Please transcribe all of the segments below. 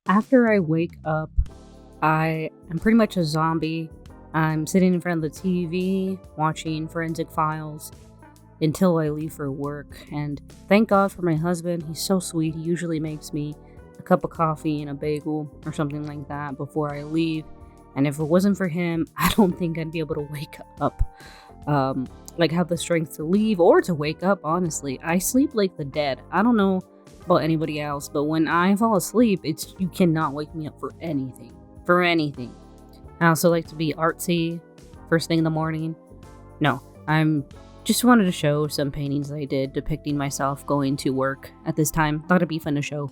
After I wake up, I am pretty much a zombie. I'm sitting in front of the TV watching Forensic Files until I leave for work. And thank God for my husband. He's so sweet. He usually makes me a cup of coffee and a bagel or something like that before I leave. And if it wasn't for him, I don't think I'd be able to wake up. Have the strength to leave or to wake up, honestly. I sleep like the dead. I don't know about anybody else, but when I fall asleep, you cannot wake me up for anything. For anything. I also like to be artsy first thing in the morning. No, I'm just wanted to show some paintings that I did depicting myself going to work at this time. Thought it'd be fun to show.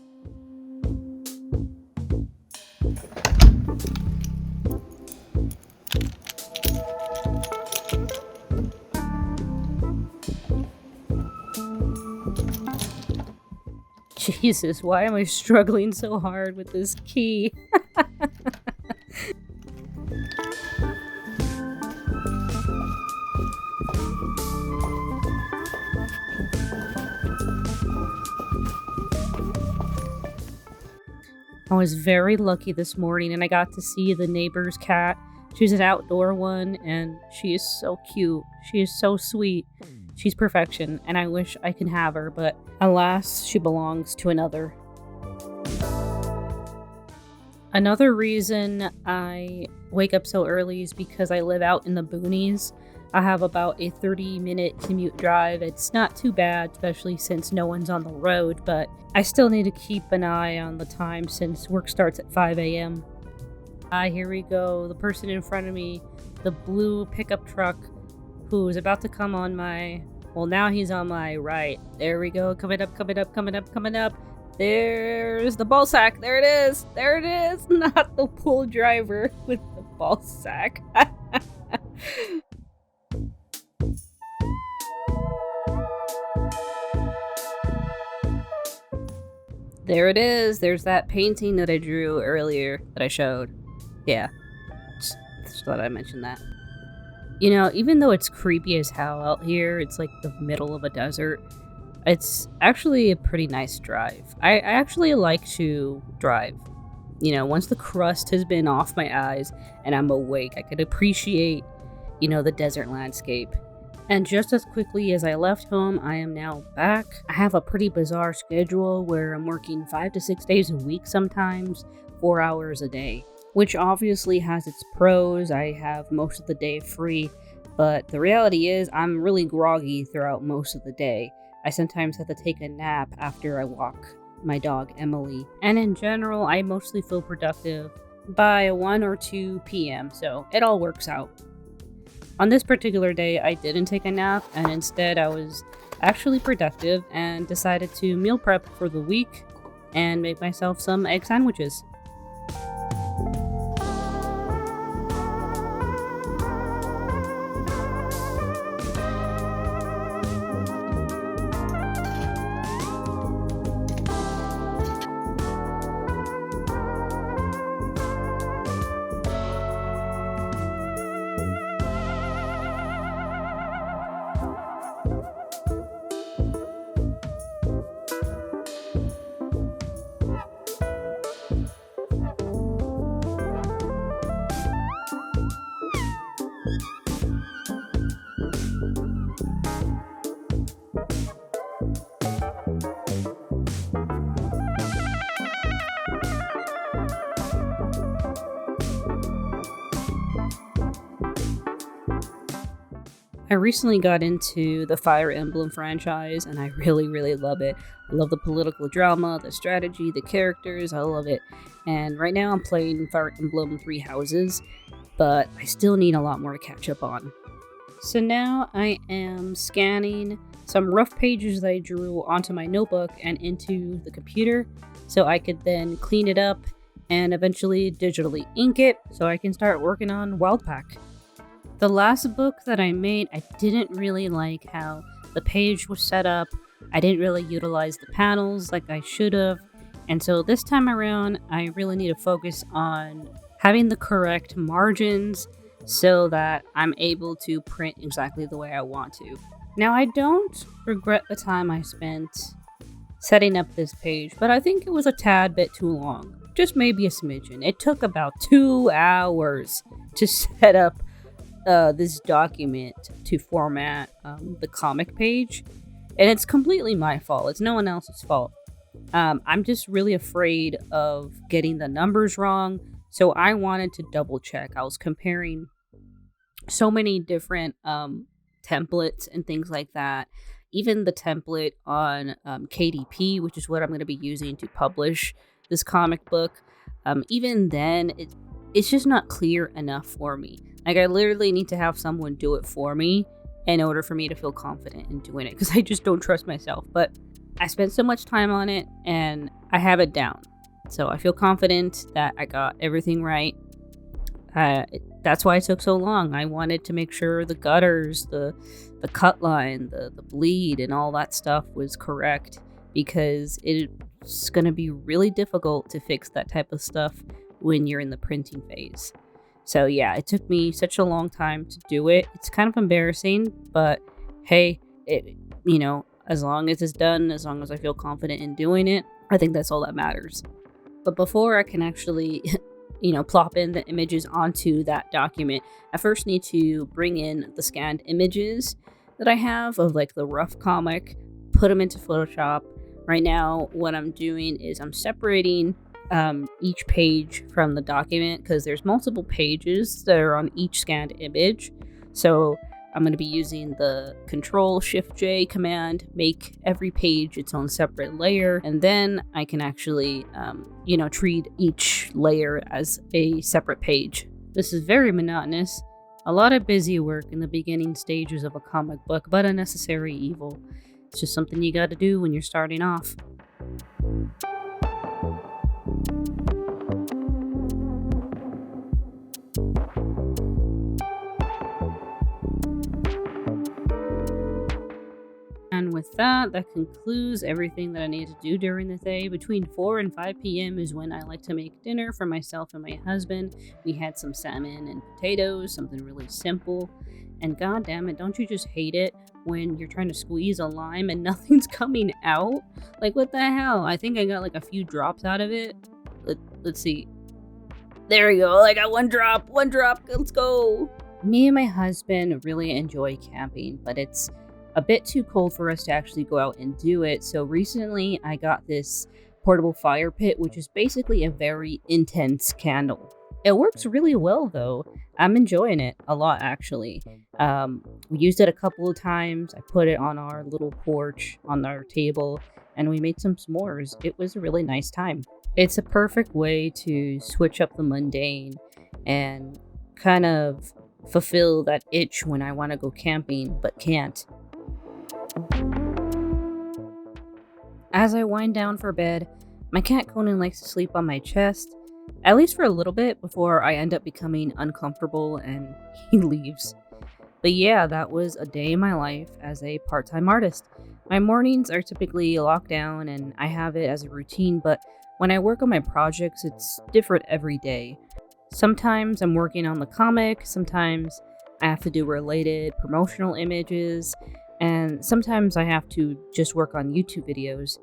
Jesus, why am I struggling so hard with this key? I was very lucky this morning and I got to see the neighbor's cat. She's an outdoor one and she is so cute. She is so sweet. She's perfection and I wish I could have her, but alas, she belongs to another. Another reason I wake up so early is because I live out in the boonies. I have about a 30-minute commute drive. It's not too bad, especially since no one's on the road, but I still need to keep an eye on the time since work starts at 5 a.m. Here we go. The person in front of me, the blue pickup truck, who's about to come on now he's on my right. There we go. Coming up. There's the ball sack. There it is. Not the pool driver with the ball sack. There it is. There's that painting that I drew earlier that I showed. Yeah. Just thought I'd mention that. You know, even though it's creepy as hell out here, it's like the middle of a desert, it's actually a pretty nice drive. I actually like to drive. You know, once the crust has been off my eyes and I'm awake, I could appreciate, the desert landscape. And just as quickly as I left home, I am now back. I have a pretty bizarre schedule where I'm working 5 to 6 days a week sometimes, 4 hours a day, which obviously has its pros. I have most of the day free, but the reality is I'm really groggy throughout most of the day. I sometimes have to take a nap after I walk my dog Emily, and in general, I mostly feel productive by 1 or 2 p.m., so it all works out. On this particular day, I didn't take a nap, and instead I was actually productive and decided to meal prep for the week and make myself some egg sandwiches. I recently got into the Fire Emblem franchise and I really, really love it. I love the political drama, the strategy, the characters, I love it. And right now I'm playing Fire Emblem Three Houses, but I still need a lot more to catch up on. So now I am scanning some rough pages that I drew onto my notebook and into the computer so I could then clean it up and eventually digitally ink it so I can start working on Wildpack. The last book that I made, I didn't really like how the page was set up. I didn't really utilize the panels like I should have. And so this time around, I really need to focus on having the correct margins so that I'm able to print exactly the way I want to. Now, I don't regret the time I spent setting up this page, but I think it was a tad bit too long. just maybe a smidgen. It took about 2 hours to set up this document to format the comic page, and it's completely my fault. It's no one else's fault. I'm just really afraid of getting the numbers wrong, so I wanted to double check. I was comparing so many different templates and things like that. Even the template on KDP, which is what I'm going to be using to publish this comic book, even then, it's just not clear enough for me. Like, I literally need to have someone do it for me in order for me to feel confident in doing it, because I just don't trust myself. But I spent so much time on it, and I have it down. So I feel confident that I got everything right. That's why it took so long. I wanted to make sure the gutters, the cut line, the bleed, and all that stuff was correct, because it's going to be really difficult to fix that type of stuff when you're in the printing phase. So yeah, it took me such a long time to do it. It's kind of embarrassing, but hey, as long as it's done, as long as I feel confident in doing it, I think that's all that matters. But before I can actually plop in the images onto that document, I first need to bring in the scanned images that I have of like the rough comic, put them into Photoshop. Right now, what I'm doing is I'm separating each page from the document, because there's multiple pages that are on each scanned image. So I'm going to be using the Control-Shift-J command, make every page its own separate layer, and then I can actually, treat each layer as a separate page. This is very monotonous. A lot of busy work in the beginning stages of a comic book, but a necessary evil. It's just something you gotta do when you're starting off. And with that concludes everything that I need to do during the day. Between 4 and 5 p.m. is when I like to make dinner for myself and my husband. We had some salmon and potatoes, something really simple. And god damn it, don't you just hate it when you're trying to squeeze a lime and nothing's coming out? Like, what the hell? I think I got like a few drops out of it. Let's see. There we go. I got one drop. Let's go. Me and my husband really enjoy camping, but it's a bit too cold for us to actually go out and do it. So recently I got this portable fire pit, which is basically a very intense candle. It works really well though. I'm enjoying it a lot, actually. We used it a couple of times. I put it on our little porch on our table, and we made some s'mores. It was a really nice time. It's a perfect way to switch up the mundane and kind of fulfill that itch when I want to go camping but can't. As I wind down for bed, my cat Conan likes to sleep on my chest, at least for a little bit before I end up becoming uncomfortable and he leaves. But yeah, that was a day in my life as a part-time artist. My mornings are typically locked down and I have it as a routine, but when I work on my projects, it's different every day. Sometimes I'm working on the comic, sometimes I have to do related promotional images, and sometimes I have to just work on YouTube videos.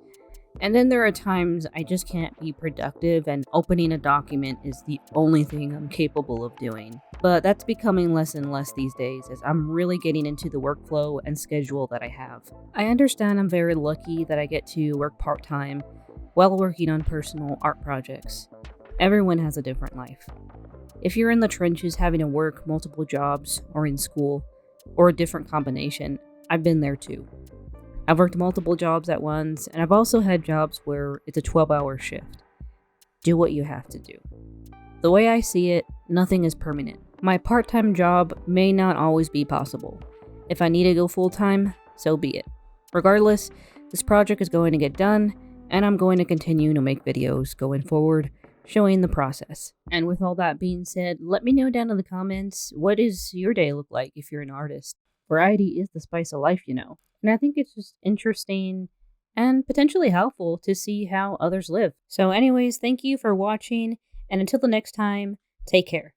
And then there are times I just can't be productive and opening a document is the only thing I'm capable of doing. But that's becoming less and less these days as I'm really getting into the workflow and schedule that I have. I understand I'm very lucky that I get to work part-time while working on personal art projects. Everyone has a different life. If you're in the trenches having to work multiple jobs or in school or a different combination, I've been there too. I've worked multiple jobs at once, and I've also had jobs where it's a 12-hour shift. Do what you have to do. The way I see it, nothing is permanent. My part-time job may not always be possible. If I need to go full-time, so be it. Regardless, this project is going to get done, and I'm going to continue to make videos going forward, showing the process. And with all that being said, let me know down in the comments, what does your day look like if you're an artist? Variety is the spice of life, And I think it's just interesting and potentially helpful to see how others live. So anyways, thank you for watching, and until the next time, take care.